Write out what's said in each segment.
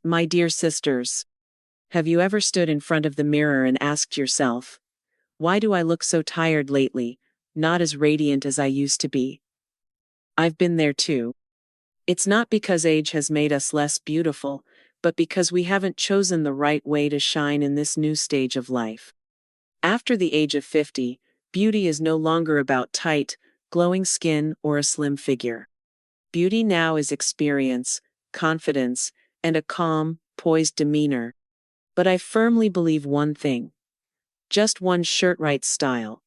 My dear sisters, have you ever stood in front of the mirror and asked yourself, why do I look so tired lately, not as radiant as I used to be? I've been there too. It's not because age has made us less beautiful, but because we haven't chosen the right way to shine in this new stage of life. After the age of 50, beauty is no longer about tight, glowing skin or a slim figure. Beauty now is experience, confidence, and a calm, poised demeanor. But I firmly believe one thing. Just one shirt, right style,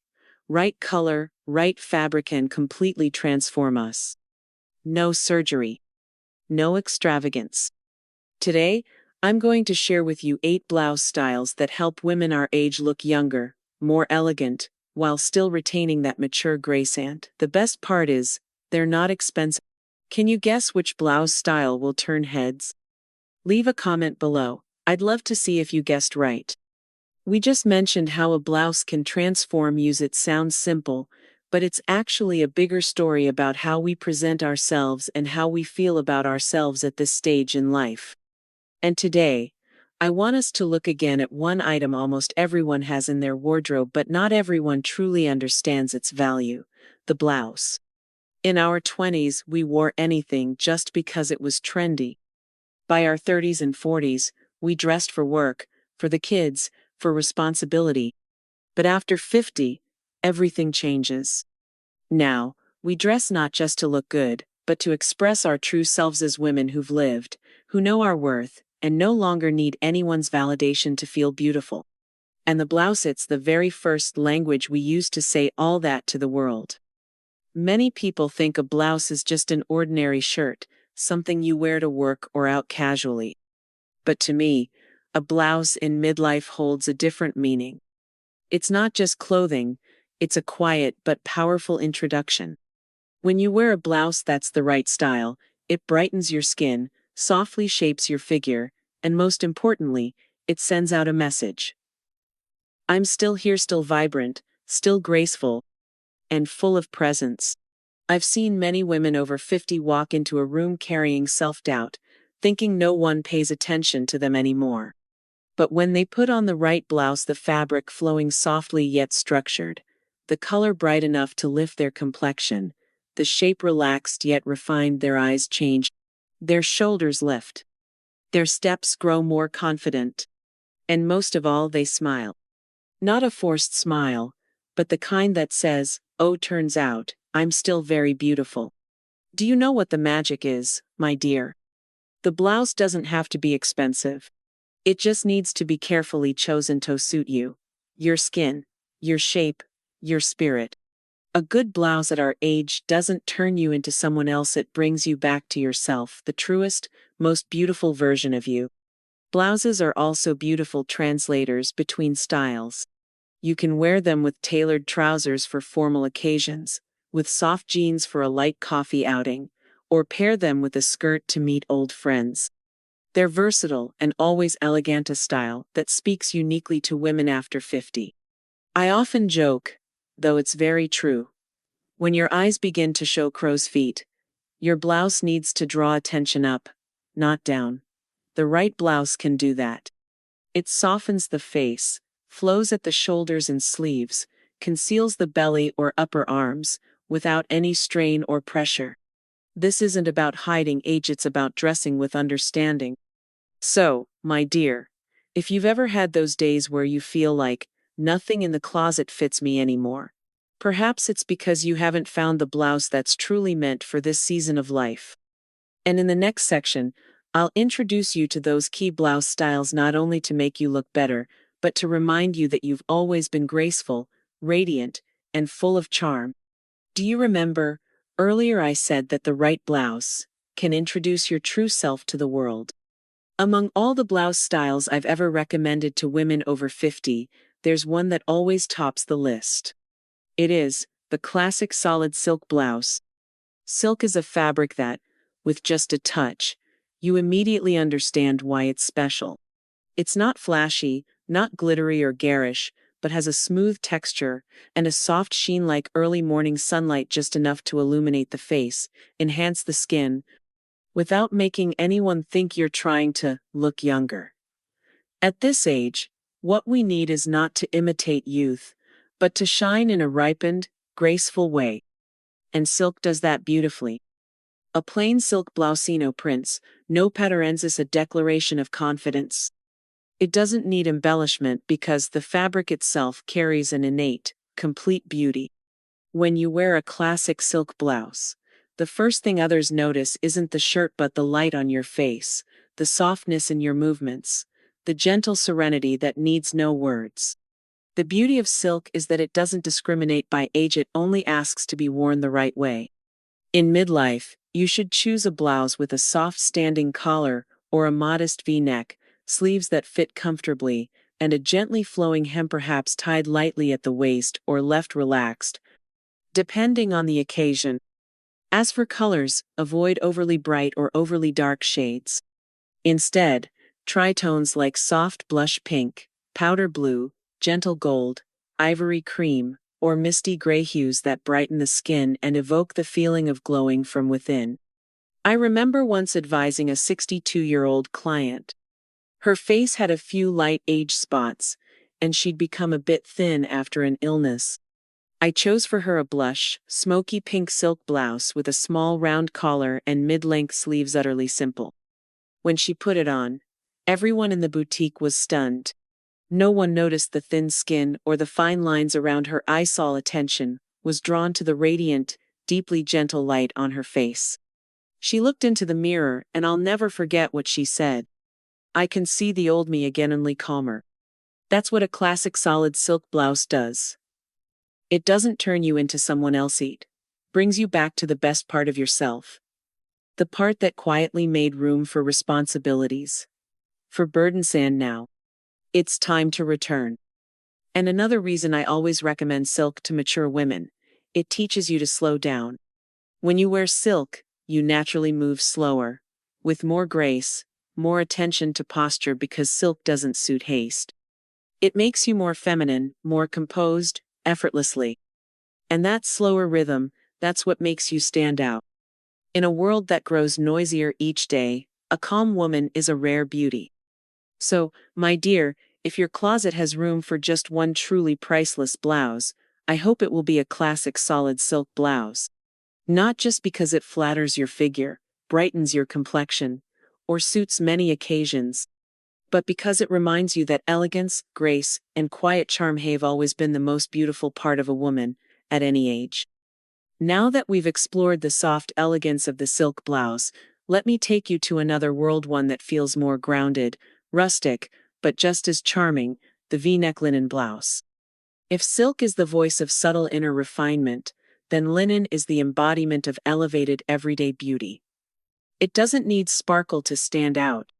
right color, right fabric can completely transform us. No surgery. No extravagance. Today, I'm going to share with you 8 blouse styles that help women our age look younger, more elegant, while still retaining that mature grace, and the best part is, they're not expensive. Can you guess which blouse style will turn heads? Leave a comment below. I'd love to see if you guessed right. We just mentioned how a blouse can transform you. It sounds simple, but it's actually a bigger story about how we present ourselves and how we feel about ourselves at this stage in life. And today, I want us to look again at one item almost everyone has in their wardrobe, but not everyone truly understands its value: the blouse. In our 20s, we wore anything just because it was trendy. By our 30s and 40s, we dressed for work, for the kids, for responsibility. But after 50, everything changes. Now, we dress not just to look good, but to express our true selves as women who've lived, who know our worth, and no longer need anyone's validation to feel beautiful. And the blouse, it's the very first language we use to say all that to the world. Many people think a blouse is just an ordinary shirt, something you wear to work or out casually. But to me, a blouse in midlife holds a different meaning. It's not just clothing, it's a quiet but powerful introduction. When you wear a blouse that's the right style, it brightens your skin, softly shapes your figure, and most importantly, it sends out a message. I'm still here, still vibrant, still graceful, and full of presence. I've seen many women over 50 walk into a room carrying self-doubt, thinking no one pays attention to them anymore. But when they put on the right blouse, the fabric flowing softly yet structured, the color bright enough to lift their complexion, the shape relaxed yet refined, their eyes change, their shoulders lift, their steps grow more confident, and most of all, they smile. Not a forced smile, but the kind that says, "Oh, turns out, I'm still very beautiful." Do you know what the magic is, my dear? The blouse doesn't have to be expensive. It just needs to be carefully chosen to suit you, your skin, your shape, your spirit. A good blouse at our age doesn't turn you into someone else, it brings you back to yourself, the truest, most beautiful version of you. Blouses are also beautiful translators between styles. You can wear them with tailored trousers for formal occasions, with soft jeans for a light coffee outing, or pair them with a skirt to meet old friends. They're versatile and always elegant, a style that speaks uniquely to women after 50. I often joke, though it's very true. When your eyes begin to show crow's feet, your blouse needs to draw attention up, not down. The right blouse can do that. It softens the face, flows at the shoulders and sleeves, conceals the belly or upper arms, without any strain or pressure. This isn't about hiding age, it's about dressing with understanding. So, my dear, if you've ever had those days where you feel like, nothing in the closet fits me anymore, perhaps it's because you haven't found the blouse that's truly meant for this season of life. And in the next section, I'll introduce you to those key blouse styles, not only to make you look better, but to remind you that you've always been graceful, radiant, and full of charm. Do you remember, earlier I said that the right blouse can introduce your true self to the world? Among all the blouse styles I've ever recommended to women over 50, there's one that always tops the list. It is the classic solid silk blouse. Silk is a fabric that, with just a touch, you immediately understand why it's special. It's not flashy, not glittery or garish, but has a smooth texture and a soft sheen like early morning sunlight, just enough to illuminate the face, enhance the skin, without making anyone think you're trying to look younger. At this age, what we need is not to imitate youth, but to shine in a ripened, graceful way. And silk does that beautifully. A plain silk blousino prints, no paterensis, a declaration of confidence. It doesn't need embellishment because the fabric itself carries an innate, complete beauty. When you wear a classic silk blouse, the first thing others notice isn't the shirt but the light on your face, the softness in your movements, the gentle serenity that needs no words. The beauty of silk is that it doesn't discriminate by age, it only asks to be worn the right way. In midlife, you should choose a blouse with a soft standing collar or a modest V-neck, sleeves that fit comfortably, and a gently flowing hem, perhaps tied lightly at the waist or left relaxed, depending on the occasion. As for colors, avoid overly bright or overly dark shades. Instead, try tones like soft blush pink, powder blue, gentle gold, ivory cream, or misty gray hues that brighten the skin and evoke the feeling of glowing from within. I remember once advising a 62-year-old client. Her face had a few light age spots, and she'd become a bit thin after an illness. I chose for her a blush, smoky pink silk blouse with a small round collar and mid-length sleeves, utterly simple. When she put it on, everyone in the boutique was stunned. No one noticed the thin skin or the fine lines around her eyes. All attention was drawn to the radiant, deeply gentle light on her face. She looked into the mirror, and I'll never forget what she said. "I can see the old me again, only calmer." That's what a classic solid silk blouse does. It doesn't turn you into someone else, it brings you back to the best part of yourself. The part that quietly made room for responsibilities, for burdens, and now it's time to return. And another reason I always recommend silk to mature women: it teaches you to slow down. When you wear silk, you naturally move slower, with more grace, more attention to posture, because silk doesn't suit haste. It makes you more feminine, more composed, effortlessly. And that slower rhythm, that's what makes you stand out. In a world that grows noisier each day, a calm woman is a rare beauty. So, my dear, if your closet has room for just one truly priceless blouse, I hope it will be a classic solid silk blouse. Not just because it flatters your figure, brightens your complexion, or suits many occasions, but because it reminds you that elegance, grace, and quiet charm have always been the most beautiful part of a woman, at any age. Now that we've explored the soft elegance of the silk blouse, let me take you to another world, one that feels more grounded, rustic, but just as charming: the V-neck linen blouse. If silk is the voice of subtle inner refinement, then linen is the embodiment of elevated everyday beauty. It doesn't need sparkle to stand out,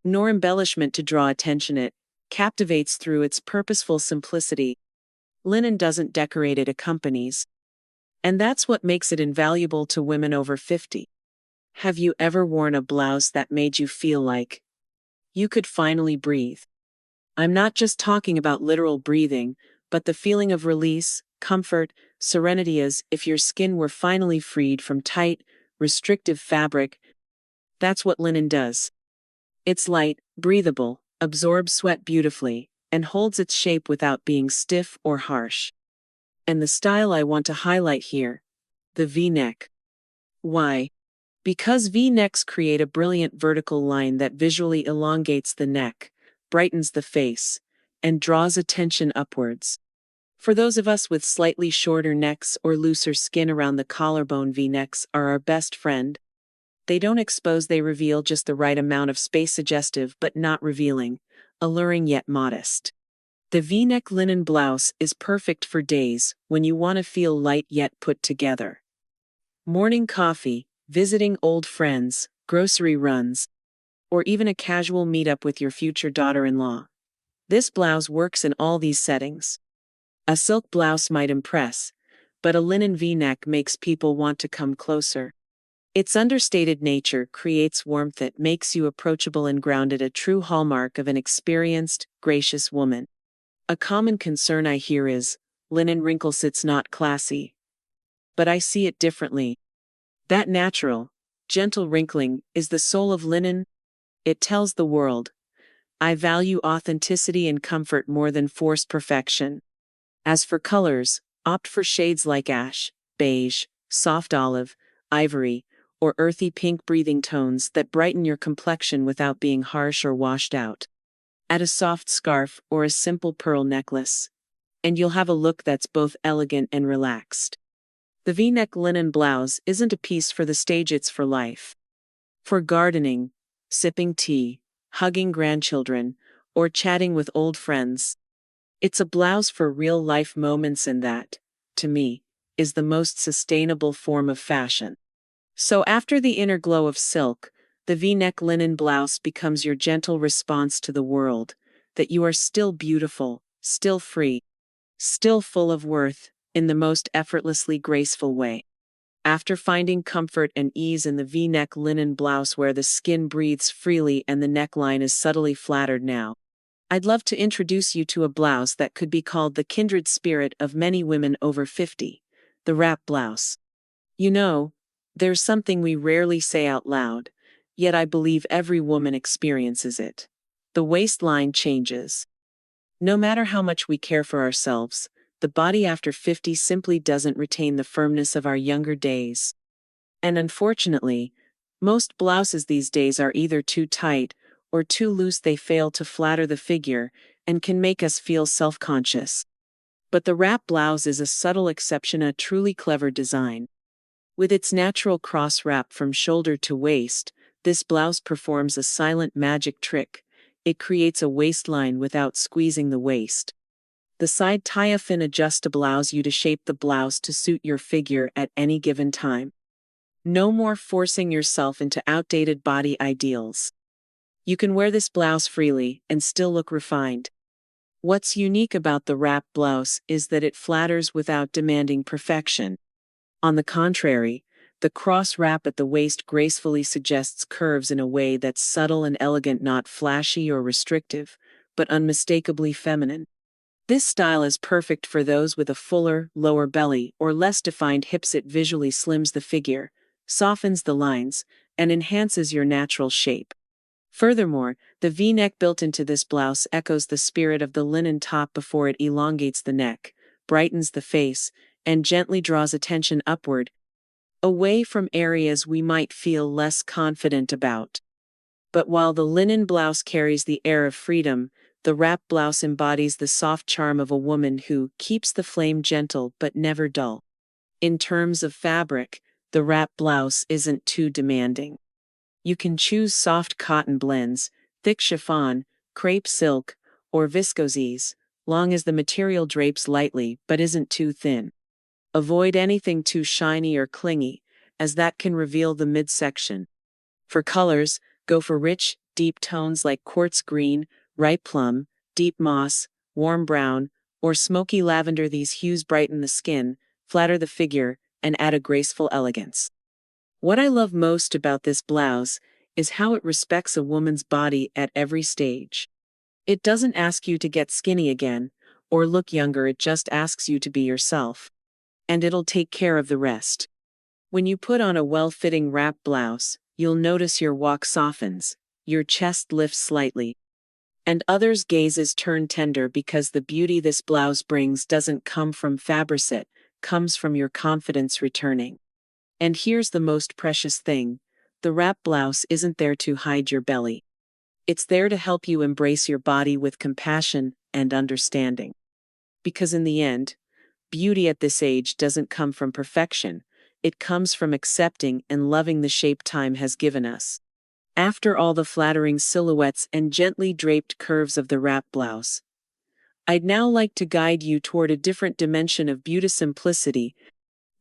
nor embellishment to draw attention. It captivates through its purposeful simplicity. Linen doesn't decorate, it accompanies. And that's what makes it invaluable to women over 50. Have you ever worn a blouse that made you feel like you could finally breathe? I'm not just talking about literal breathing, but the feeling of release, comfort, serenity, as if your skin were finally freed from tight, restrictive fabric. That's what linen does. It's light, breathable, absorbs sweat beautifully, and holds its shape without being stiff or harsh. And the style I want to highlight here: the V-neck. Why? Because V-necks create a brilliant vertical line that visually elongates the neck, brightens the face, and draws attention upwards. For those of us with slightly shorter necks or looser skin around the collarbone, V-necks are our best friend. They don't expose, they reveal just the right amount of space, suggestive but not revealing, alluring yet modest. The V-neck linen blouse is perfect for days when you want to feel light yet put together. Morning coffee, visiting old friends, grocery runs, or even a casual meetup with your future daughter-in-law. This blouse works in all these settings. A silk blouse might impress, but a linen V-neck makes people want to come closer. Its understated nature creates warmth that makes you approachable and grounded, a true hallmark of an experienced, gracious woman. A common concern I hear is, linen wrinkles, it's not classy. But I see it differently. That natural, gentle wrinkling, is the soul of linen. It tells the world, I value authenticity and comfort more than forced perfection. As for colors, opt for shades like ash, beige, soft olive, ivory, or earthy pink breathing tones that brighten your complexion without being harsh or washed out. Add a soft scarf or a simple pearl necklace, and you'll have a look that's both elegant and relaxed. The V-neck linen blouse isn't a piece for the stage, it's for life. For gardening, sipping tea, hugging grandchildren, or chatting with old friends. It's a blouse for real-life moments, and that, to me, is the most sustainable form of fashion. So after the inner glow of silk, the V-neck linen blouse becomes your gentle response to the world, that you are still beautiful, still free, still full of worth, in the most effortlessly graceful way. After finding comfort and ease in the V-neck linen blouse where the skin breathes freely and the neckline is subtly flattered now, I'd love to introduce you to a blouse that could be called the kindred spirit of many women over 50, the wrap blouse. You know, there's something we rarely say out loud, yet I believe every woman experiences it. The waistline changes. No matter how much we care for ourselves, the body after 50 simply doesn't retain the firmness of our younger days. And unfortunately, most blouses these days are either too tight or too loose. They fail to flatter the figure and can make us feel self-conscious. But the wrap blouse is a subtle exception, a truly clever design. With its natural cross wrap from shoulder to waist, this blouse performs a silent magic trick. It creates a waistline without squeezing the waist. The side tie-a-fin adjustable allows you to shape the blouse to suit your figure at any given time. No more forcing yourself into outdated body ideals. You can wear this blouse freely and still look refined. What's unique about the wrap blouse is that it flatters without demanding perfection. On the contrary, the cross wrap at the waist gracefully suggests curves in a way that's subtle and elegant, not flashy or restrictive, but unmistakably feminine. This style is perfect for those with a fuller, lower belly or less defined hips. It visually slims the figure, softens the lines, and enhances your natural shape. Furthermore, the V-neck built into this blouse echoes the spirit of the linen top before it elongates the neck, brightens the face, and gently draws attention upward, away from areas we might feel less confident about. But while the linen blouse carries the air of freedom, the wrap blouse embodies the soft charm of a woman who keeps the flame gentle but never dull. In terms of fabric, the wrap blouse isn't too demanding. You can choose soft cotton blends, thick chiffon, crepe silk, or viscoses, long as the material drapes lightly but isn't too thin. Avoid anything too shiny or clingy, as that can reveal the midsection. For colors, go for rich, deep tones like quartz green, ripe plum, deep moss, warm brown, or smoky lavender. These hues brighten the skin, flatter the figure, and add a graceful elegance. What I love most about this blouse is how it respects a woman's body at every stage. It doesn't ask you to get skinny again, or look younger, it just asks you to be yourself. And it'll take care of the rest. When you put on a well-fitting wrap blouse, you'll notice your walk softens, your chest lifts slightly, and others' gazes turn tender, because the beauty this blouse brings doesn't come from fabric, it comes from your confidence returning. And here's the most precious thing: the wrap blouse isn't there to hide your belly. It's there to help you embrace your body with compassion and understanding. Because in the end, beauty at this age doesn't come from perfection, it comes from accepting and loving the shape time has given us. After all the flattering silhouettes and gently draped curves of the wrap blouse, I'd now like to guide you toward a different dimension of beauty: simplicity,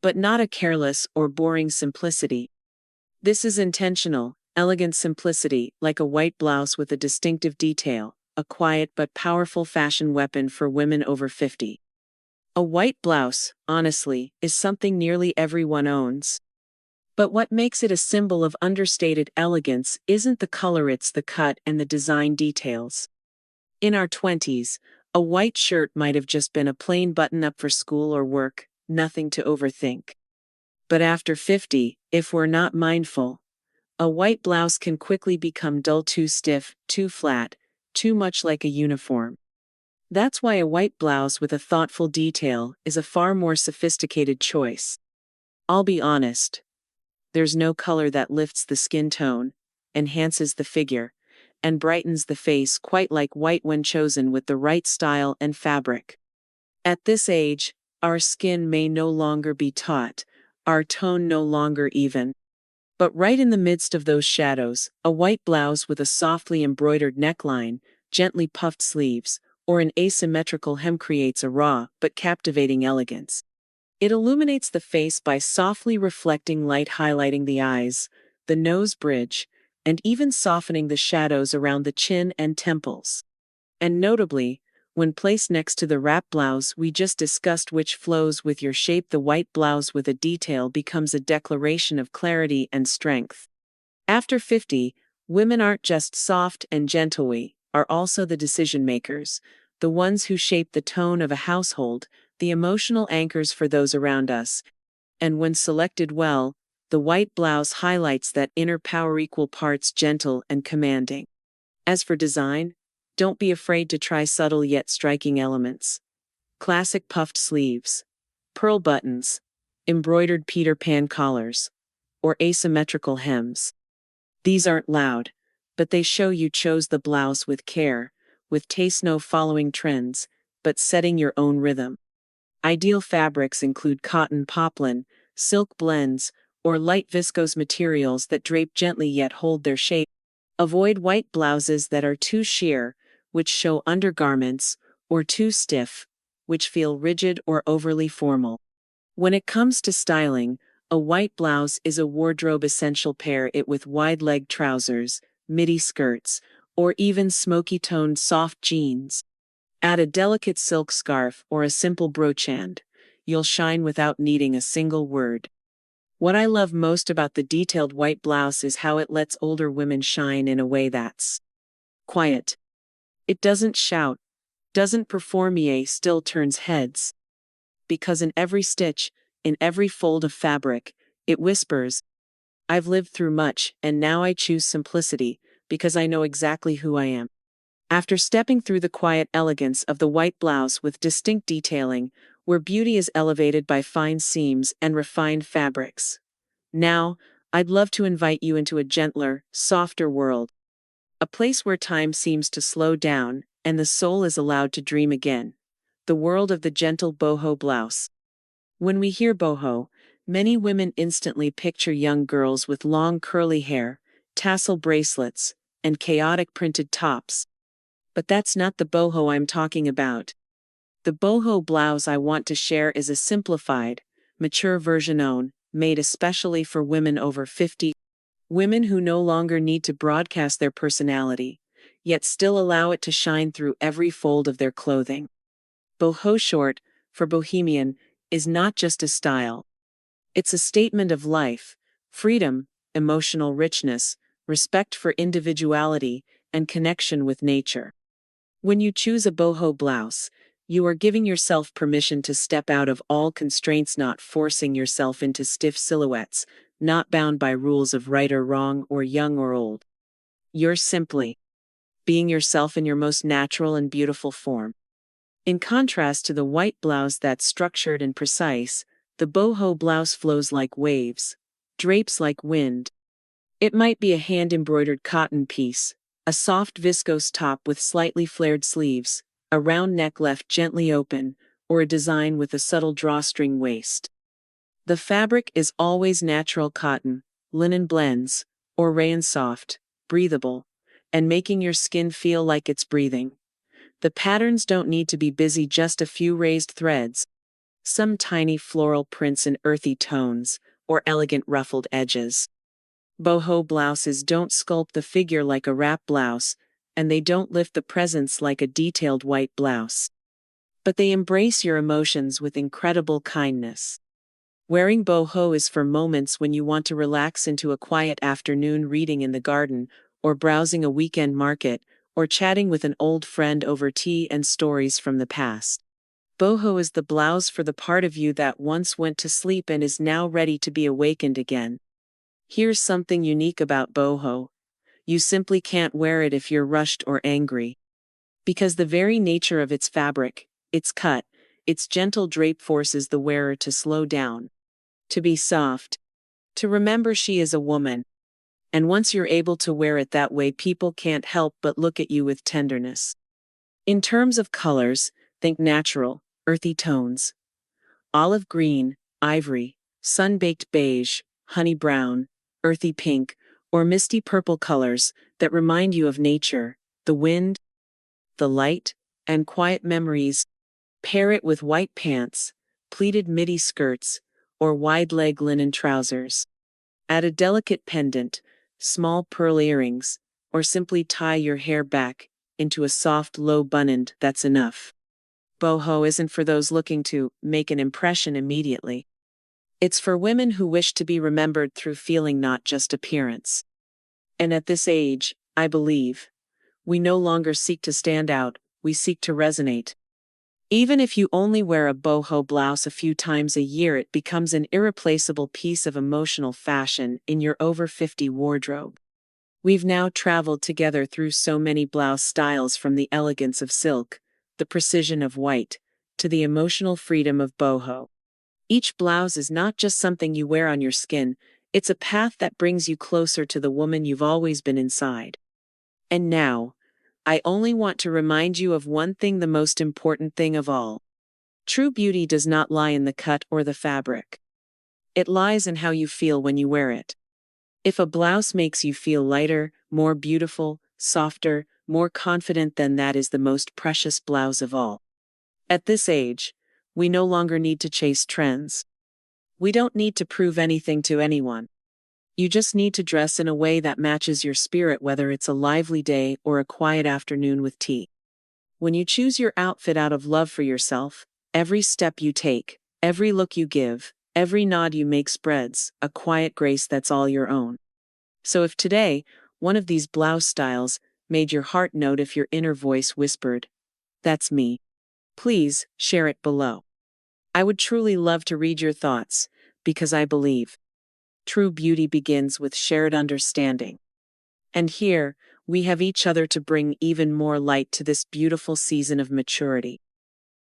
but not a careless or boring simplicity. This is intentional, elegant simplicity, like a white blouse with a distinctive detail, a quiet but powerful fashion weapon for women over 50. A white blouse, honestly, is something nearly everyone owns. But what makes it a symbol of understated elegance isn't the color, it's the cut and the design details. In our 20s, a white shirt might have just been a plain button-up for school or work, nothing to overthink. But after 50, if we're not mindful, A white blouse can quickly become dull, too stiff, too flat, too much like a uniform. That's why a white blouse with a thoughtful detail is a far more sophisticated choice. I'll be honest, there's no color that lifts the skin tone, enhances the figure, and brightens the face quite like white when chosen with the right style and fabric. At this age, our skin may no longer be taut, our tone no longer even. But right in the midst of those shadows, a white blouse with a softly embroidered neckline, gently puffed sleeves, or an asymmetrical hem creates a raw but captivating elegance. It illuminates the face by softly reflecting light, highlighting the eyes, the nose bridge, and even softening the shadows around the chin and temples. And notably, when placed next to the wrap blouse we just discussed, which flows with your shape, the white blouse with a detail becomes a declaration of clarity and strength. After 50, women aren't just soft and gentle, we are also the decision makers, the ones who shape the tone of a household, the emotional anchors for those around us. And when selected well, the white blouse highlights that inner power, equal parts gentle and commanding. As for design, don't be afraid to try subtle yet striking elements. Classic puffed sleeves, pearl buttons, embroidered Peter Pan collars, or asymmetrical hems. These aren't loud, but they show you chose the blouse with care, with taste, no following trends, but setting your own rhythm. Ideal fabrics include cotton, poplin, silk blends, or light viscose materials that drape gently yet hold their shape. Avoid white blouses that are too sheer, which show undergarments, or too stiff, which feel rigid or overly formal. When it comes to styling, a white blouse is a wardrobe essential. Pair it with wide-leg trousers, midi skirts, or even smoky-toned soft jeans. Add a delicate silk scarf or a simple brooch and you'll shine without needing a single word. What I love most about the detailed white blouse is how it lets older women shine in a way that's quiet. It doesn't shout, doesn't perform, yet still turns heads. Because in every stitch, in every fold of fabric, it whispers, I've lived through much, and now I choose simplicity, because I know exactly who I am. After stepping through the quiet elegance of the white blouse with distinct detailing, where beauty is elevated by fine seams and refined fabrics, now, I'd love to invite you into a gentler, softer world. A place where time seems to slow down and the soul is allowed to dream again. The world of the gentle boho blouse. When we hear boho, many women instantly picture young girls with long curly hair, tassel bracelets, and chaotic printed tops. But that's not the boho I'm talking about. The boho blouse I want to share is a simplified, mature version made especially for women over 50. Women who no longer need to broadcast their personality, yet still allow it to shine through every fold of their clothing. Boho, short for bohemian, is not just a style. It's a statement of life, freedom, emotional richness, respect for individuality, and connection with nature. When you choose a boho blouse, you are giving yourself permission to step out of all constraints, not forcing yourself into stiff silhouettes, not bound by rules of right or wrong or young or old. You're simply being yourself in your most natural and beautiful form. In contrast to the white blouse that's structured and precise, the boho blouse flows like waves, drapes like wind. It might be a hand-embroidered cotton piece, a soft viscose top with slightly flared sleeves, a round neck left gently open, or a design with a subtle drawstring waist. The fabric is always natural cotton, linen blends, or rayon, soft, breathable, and making your skin feel like it's breathing. The patterns don't need to be busy, just a few raised threads, some tiny floral prints in earthy tones, or elegant ruffled edges. Boho blouses don't sculpt the figure like a wrap blouse, and they don't lift the presence like a detailed white blouse. But they embrace your emotions with incredible kindness. Wearing boho is for moments when you want to relax, into a quiet afternoon reading in the garden, or browsing a weekend market, or chatting with an old friend over tea and stories from the past. Boho is the blouse for the part of you that once went to sleep and is now ready to be awakened again. Here's something unique about boho. You simply can't wear it if you're rushed or angry. Because the very nature of its fabric, its cut, its gentle drape forces the wearer to slow down, to be soft, to remember she is a woman. And once you're able to wear it that way, people can't help but look at you with tenderness. In terms of colors, think natural, earthy tones. Olive green, ivory, sun-baked beige, honey brown, earthy pink, or misty purple colors that remind you of nature, the wind, the light, and quiet memories. Pair it with white pants, pleated midi skirts, or wide-leg linen trousers. Add a delicate pendant, small pearl earrings, or simply tie your hair back into a soft low bun. That's enough. Boho isn't for those looking to make an impression immediately. It's for women who wish to be remembered through feeling, not just appearance. And at this age, I believe, we no longer seek to stand out, we seek to resonate. Even if you only wear a boho blouse a few times a year, it becomes an irreplaceable piece of emotional fashion in your over 50 wardrobe. We've now traveled together through so many blouse styles, from the elegance of silk, the precision of white, to the emotional freedom of boho. Each blouse is not just something you wear on your skin, it's a path that brings you closer to the woman you've always been inside. And now, I only want to remind you of one thing, the most important thing of all. True beauty does not lie in the cut or the fabric. It lies in how you feel when you wear it. If a blouse makes you feel lighter, more beautiful, softer, more confident, then that is the most precious blouse of all. At this age, we no longer need to chase trends. We don't need to prove anything to anyone. You just need to dress in a way that matches your spirit, whether it's a lively day or a quiet afternoon with tea. When you choose your outfit out of love for yourself, every step you take, every look you give, every nod you make spreads a quiet grace that's all your own. So if today, one of these blouse styles made your heart note, if your inner voice whispered, "That's me," please share it below. I would truly love to read your thoughts, because I believe true beauty begins with shared understanding. And here, we have each other to bring even more light to this beautiful season of maturity.